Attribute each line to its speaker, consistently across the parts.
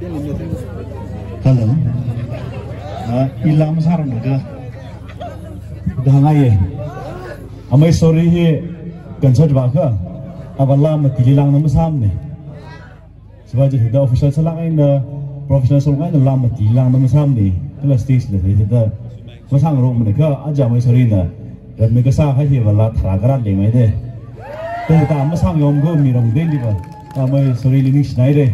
Speaker 1: Hello. Ilam Sareng juga. Dah ngai. Amai sorry he concert baka. Abalam mati lang nama sam ni. Sebab jadi official selang ini professional selang ini lam mati lang nama sam ni. Kelas stage ni kita masang rong mereka aja amai sorry na. Dan mereka sah hai bala teragaran deh mai deh. Kita masang yom go mirong deh juga. Amai sorry living snai deh.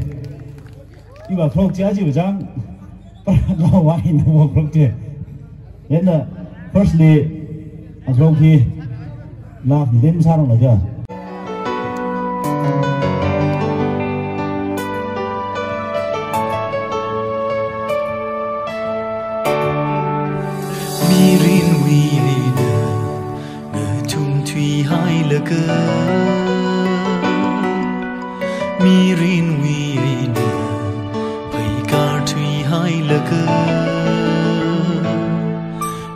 Speaker 1: Iba krok cia ji bujang. Lo wai nama krok cia. Jadi firstly krok ki lah dem sarang aja.
Speaker 2: Mirin wirina ngetung tui hai lega. Mirin wirina paikar tui hai lega.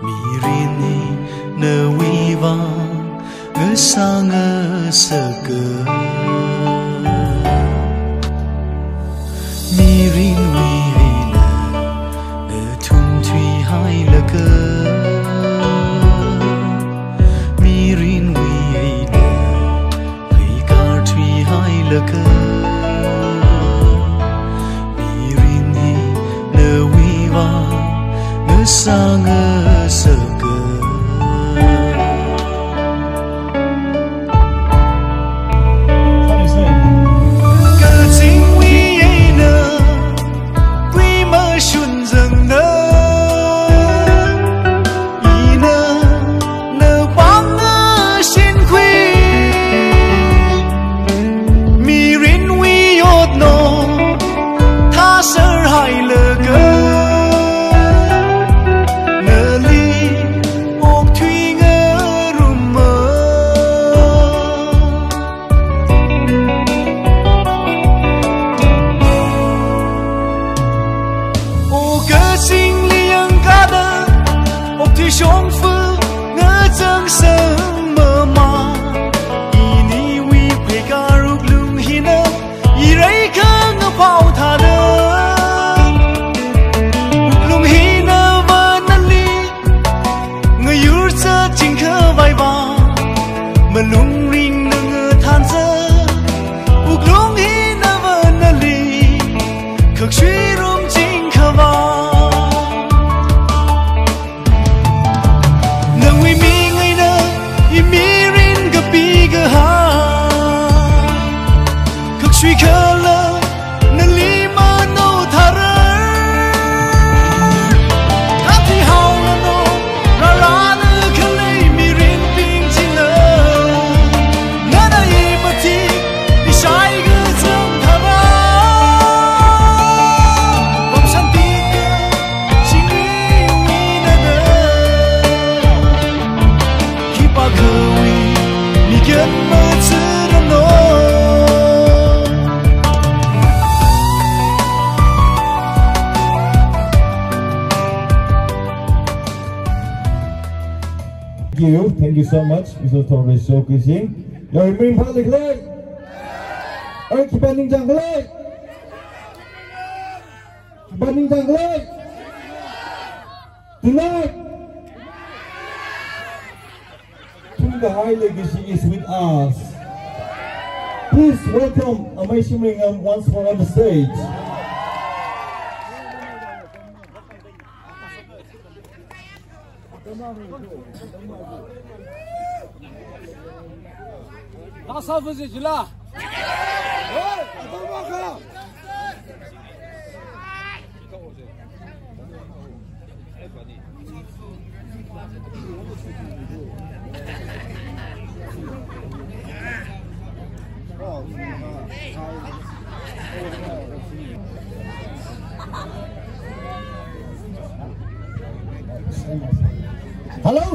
Speaker 2: Mirin ni ne wiwa ngesang sege. Mirin wirina ngetung tui hai lega. Mirin wirina paikar tui hai lega. Mirin ni ne wiwa ngesang sege.
Speaker 1: Thank you so much, Mr. Sorri Senjam. Yang remain public leg. Oi, keeping jang leg. Keeping jang leg. Tonight, the high legacy is with us. Please welcome Sorri Senjam Shimreingam once more on the stage. Hello.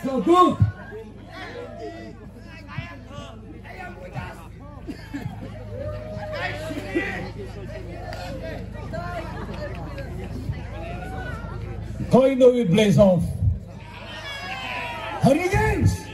Speaker 1: So good. Going to be blaze off. Hurricanes!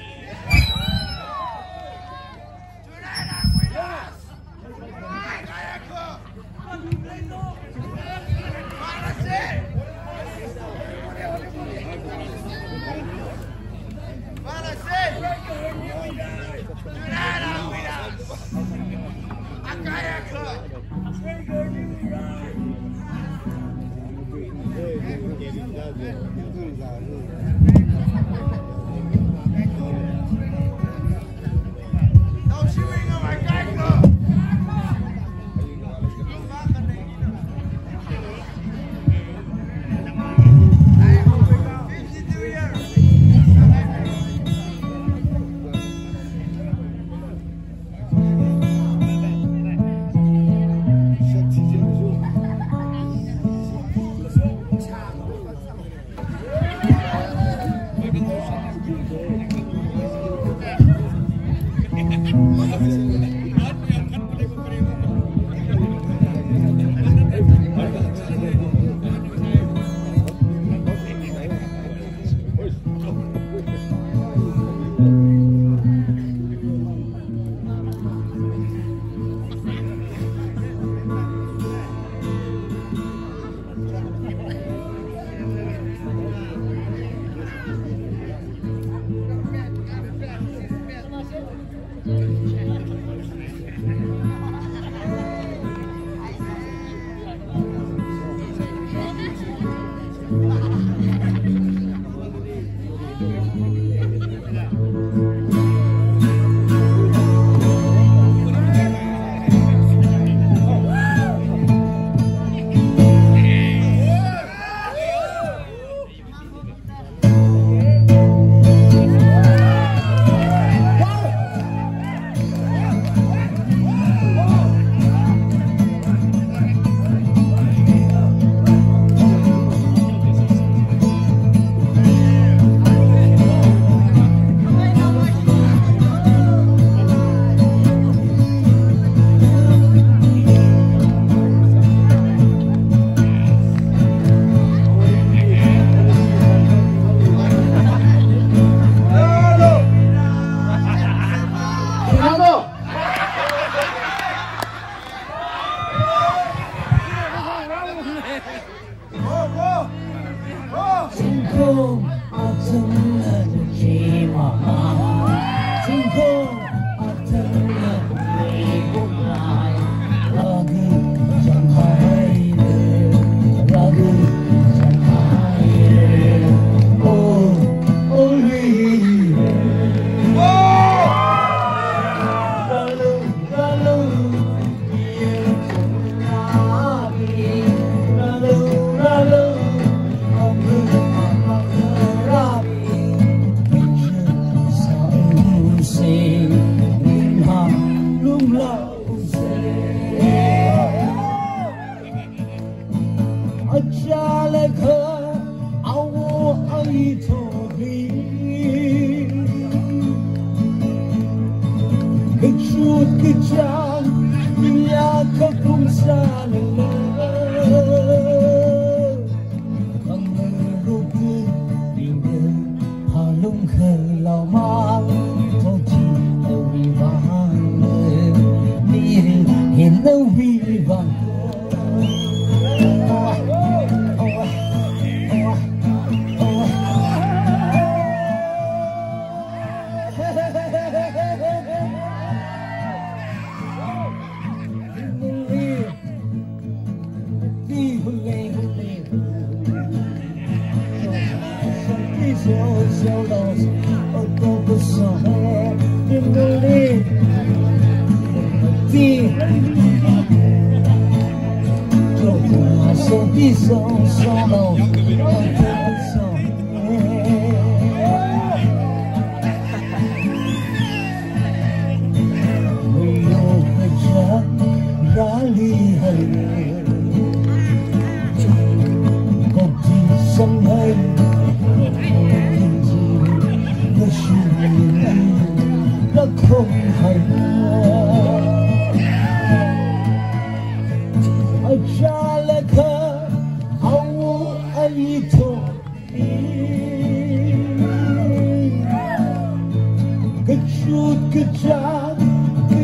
Speaker 3: kejam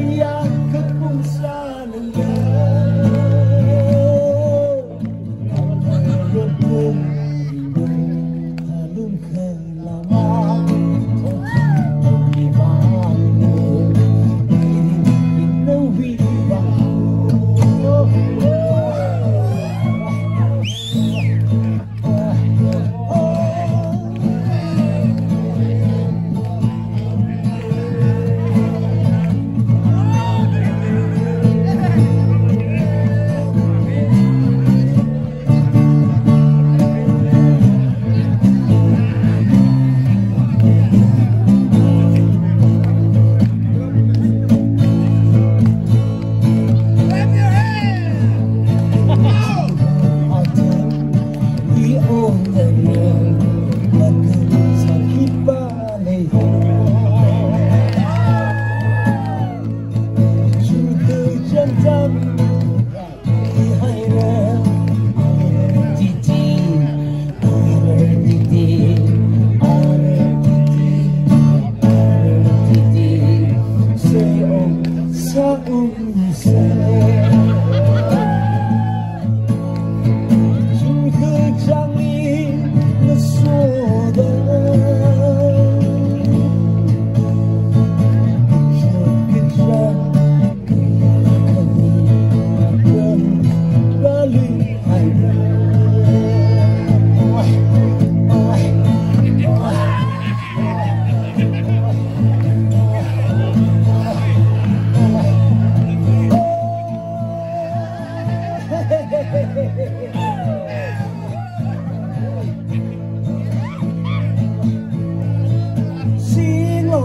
Speaker 3: yang kepungsan halum kelama di bangun ini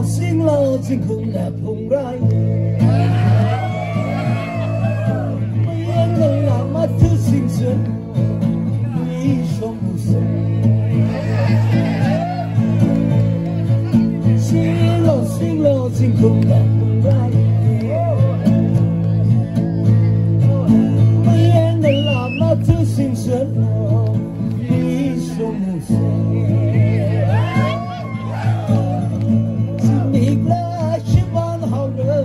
Speaker 3: 星老天空那蓬莱，没人能那么的心声，你说不是？星老天空那蓬莱，没人能那么的心声，你说不是？ Hãy subscribe cho kênh Ghiền Mì Gõ để không bỏ lỡ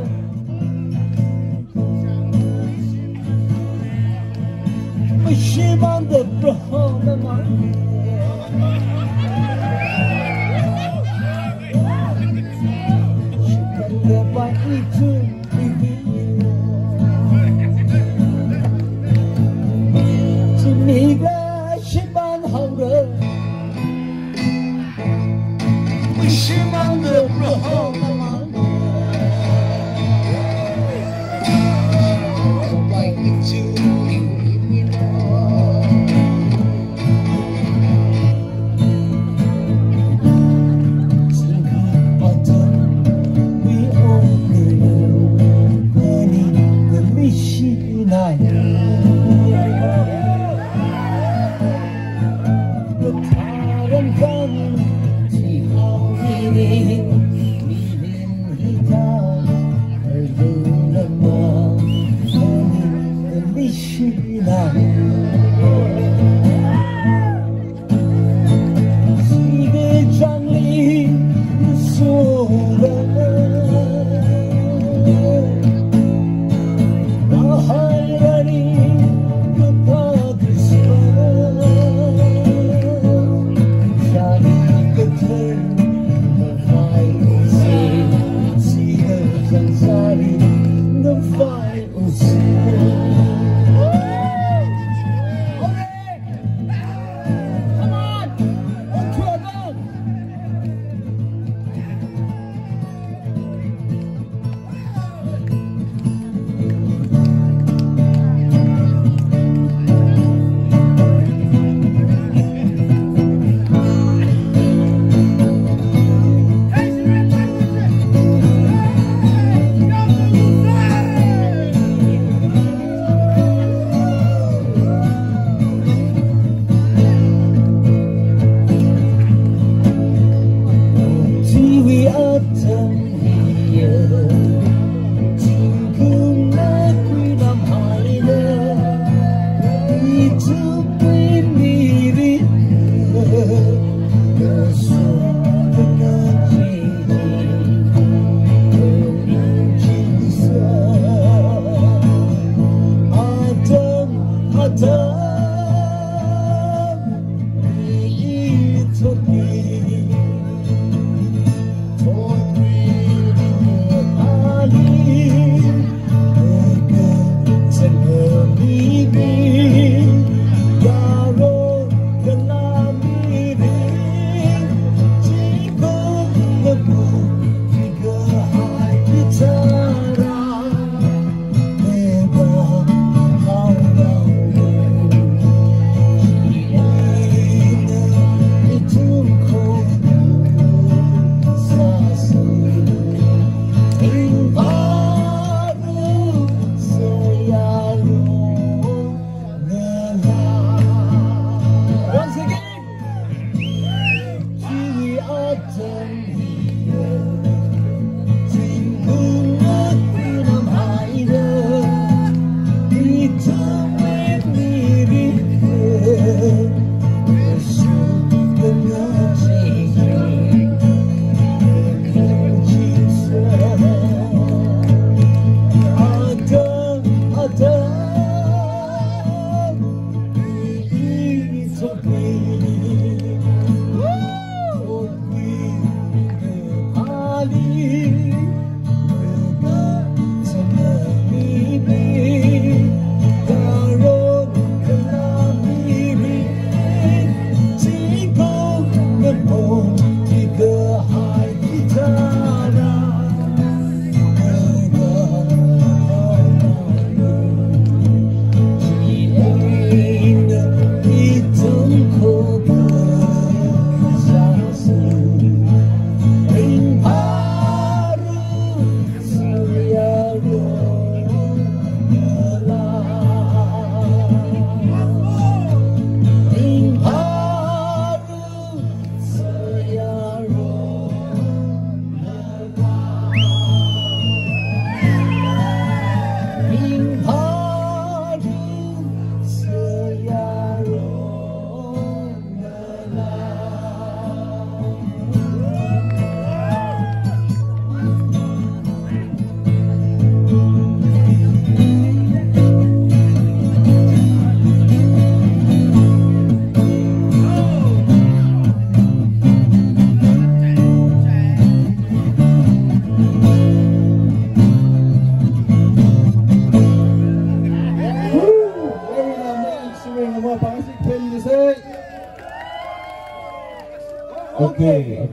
Speaker 1: Okay.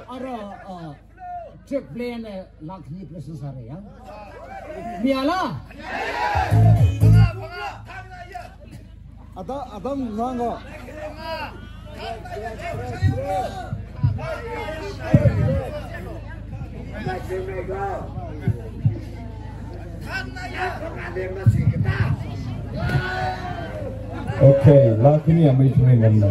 Speaker 3: Ara trip plane lakhi plus sare ya. Miala.
Speaker 4: Adam nanga.
Speaker 1: Okay, lakini Shimreingam na.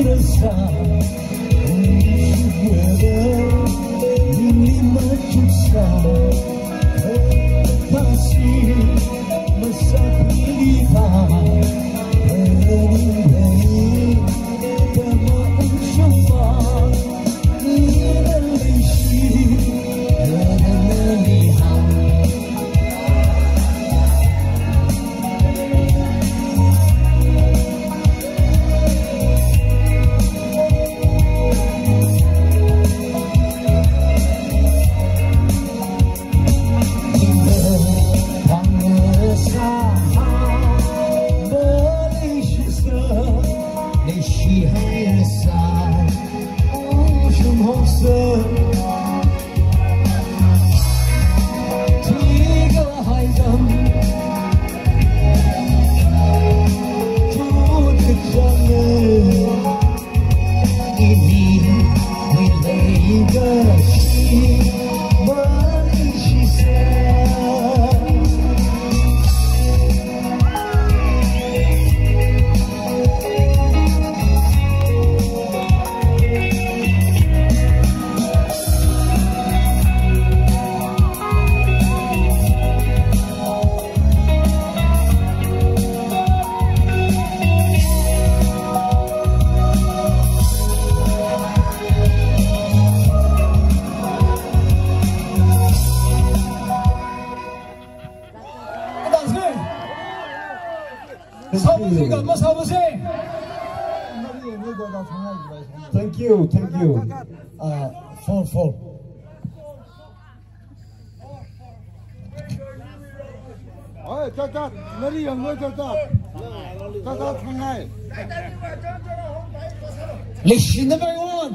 Speaker 3: 的伤，是觉得你们就伤，他心没啥地方，你的梦想吧，你的泪水流在哪里好？Thank
Speaker 1: you, thank you.
Speaker 3: Full.
Speaker 4: Ôi, cho, nó đi gần cho, thằng này.
Speaker 3: Listen everyone.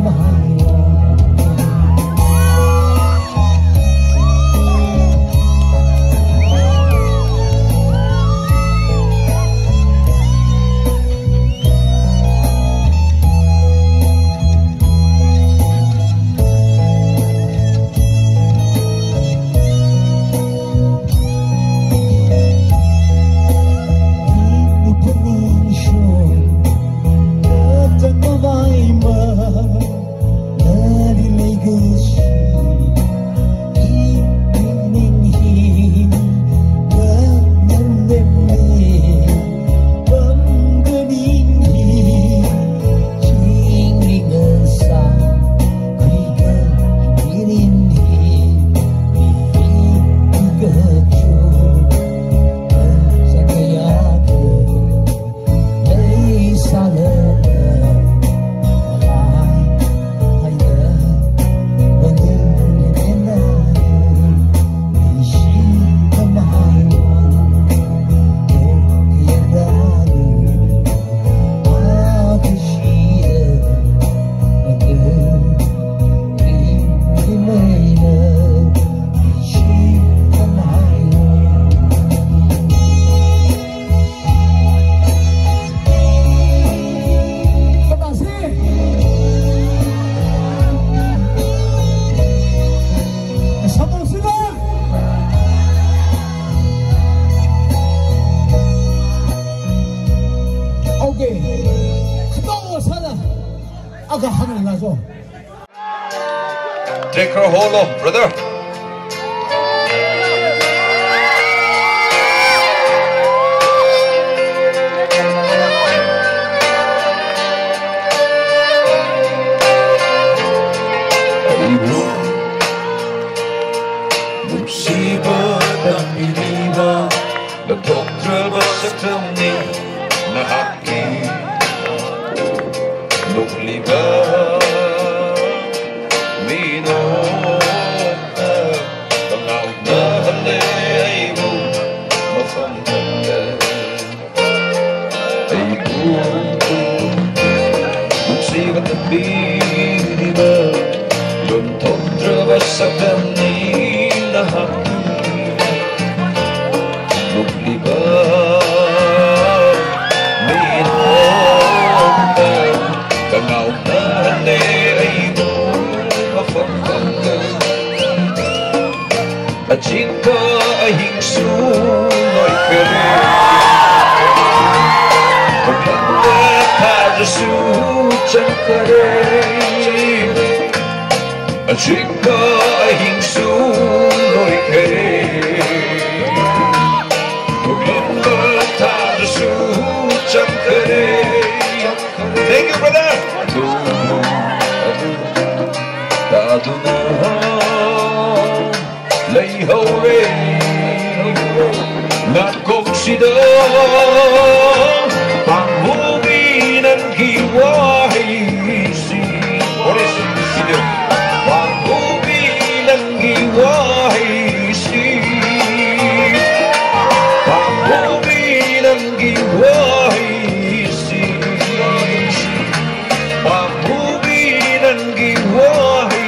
Speaker 3: My 함께 가까워 살아 아가 하늘 나죠.
Speaker 5: Take her hold on, brother. Thank you, brother. Not consider panghubinan giwahisi. What is it? Consider panghubinan giwahisi. Panghubinan giwahisi. Panghubinan giwahisi.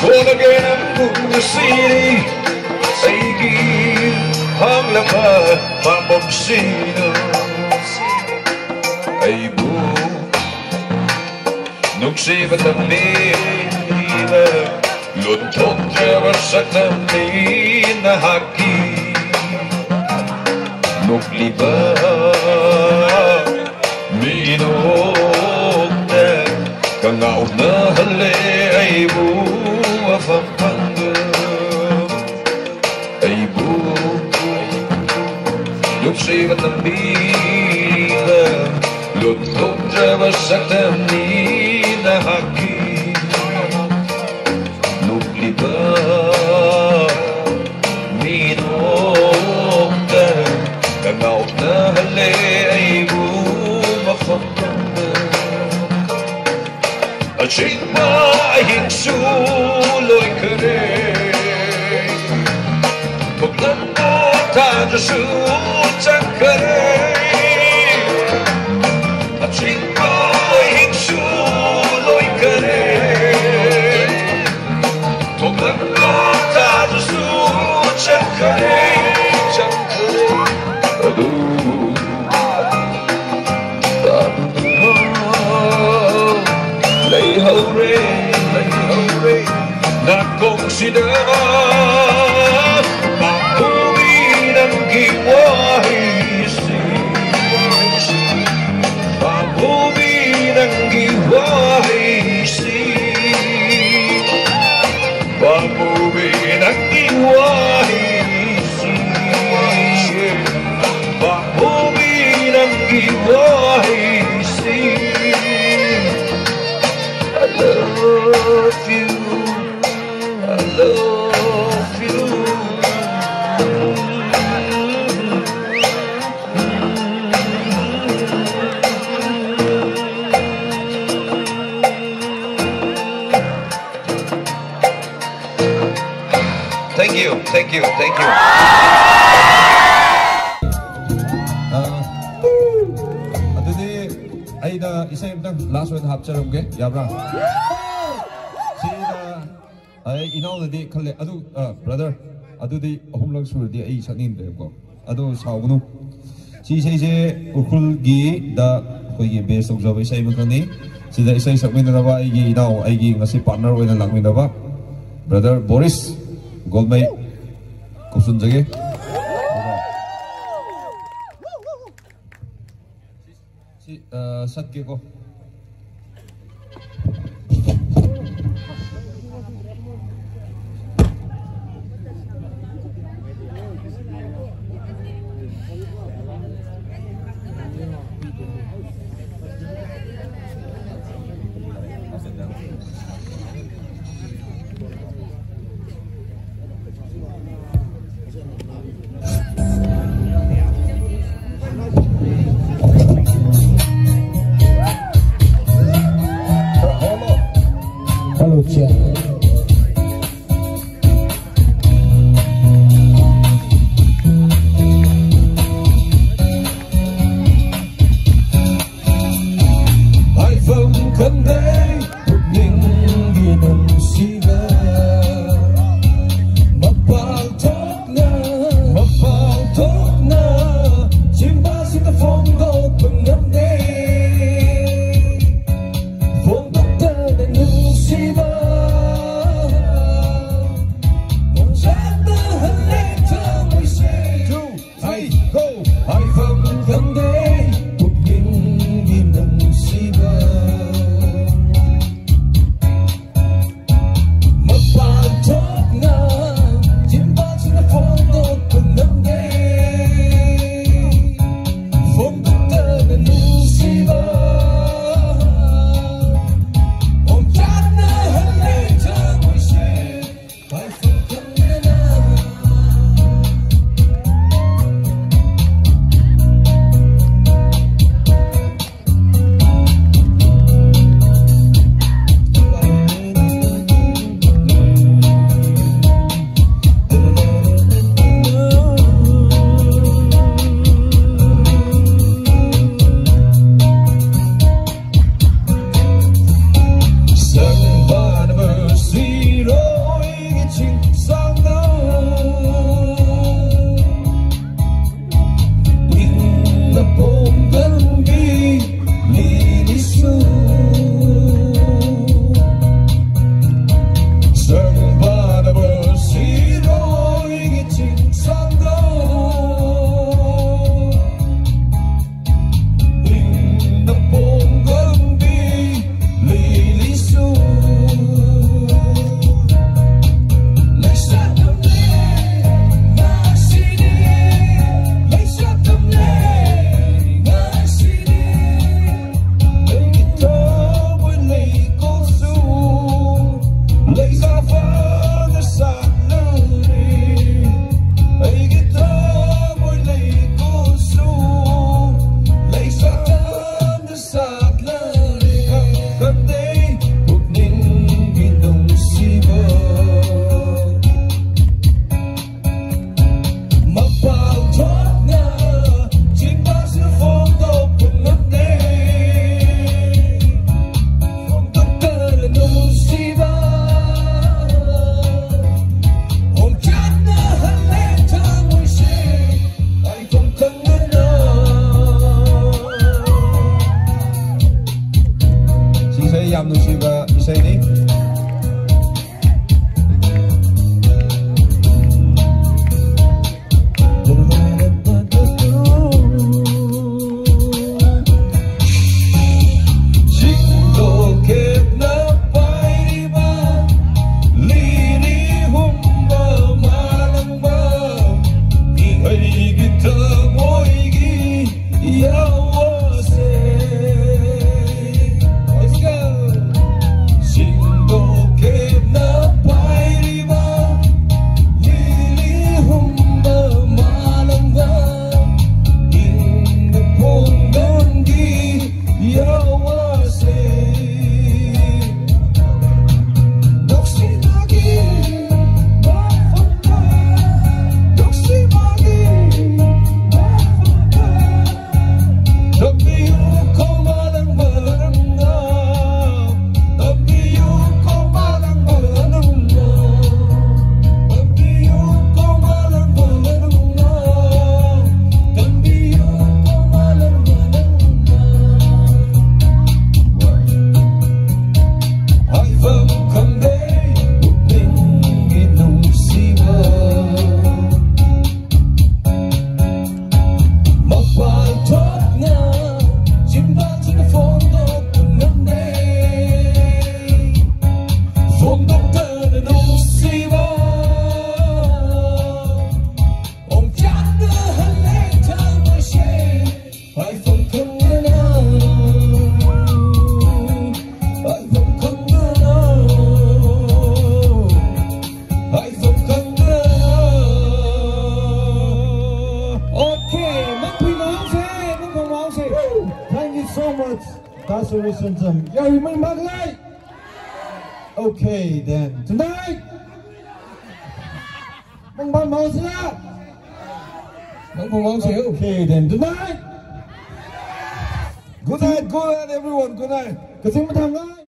Speaker 5: born again in the city. Saigi hanglama mambomsino. Ay bu nung siva tamina luntong trawa sa tamina haki nung liba minok na kangaw na hali ay bu afapanga ay bu nung siva tamina luntong trawa sa tamina haki nung liba minok na kangaw na hali ay bumafapanga at siya'y mahingsuloy ka rin maglamutan sa sutan ka rin at siya'y mahingsuloy ka rin maglamutan sa sutan ka rin lấy hậu rê là công si đỡ mà cô đi đăng ký quá hi si mà cô đi đăng ký quá hi si mà cô đi đăng ký quá hi si mà cô đi đăng ký quá hi si. I love you, I love you. Thank you, thank you, thank you.
Speaker 6: 아이다 이사임당 라스원 합자롱게 야브라 시다 아이 이나오는데 칼레 아두 브라더 아두디 홈랑술디 아이 saknin데고 아두 사오구노 시세제 우쿨기다 거기 베스 옥자바 이사임당니 시다 이사이 sakmin다바 아이기 이나오 아이기 ngasi partner 오이나 랑민다바 브라더 보리스 골메이 곱순저게 satke ko
Speaker 1: so much. That's Sorri Senjam. Yeah, we make Maglai. Okay, then tonight. Okay, then tonight.
Speaker 6: Good night, everyone. Good night.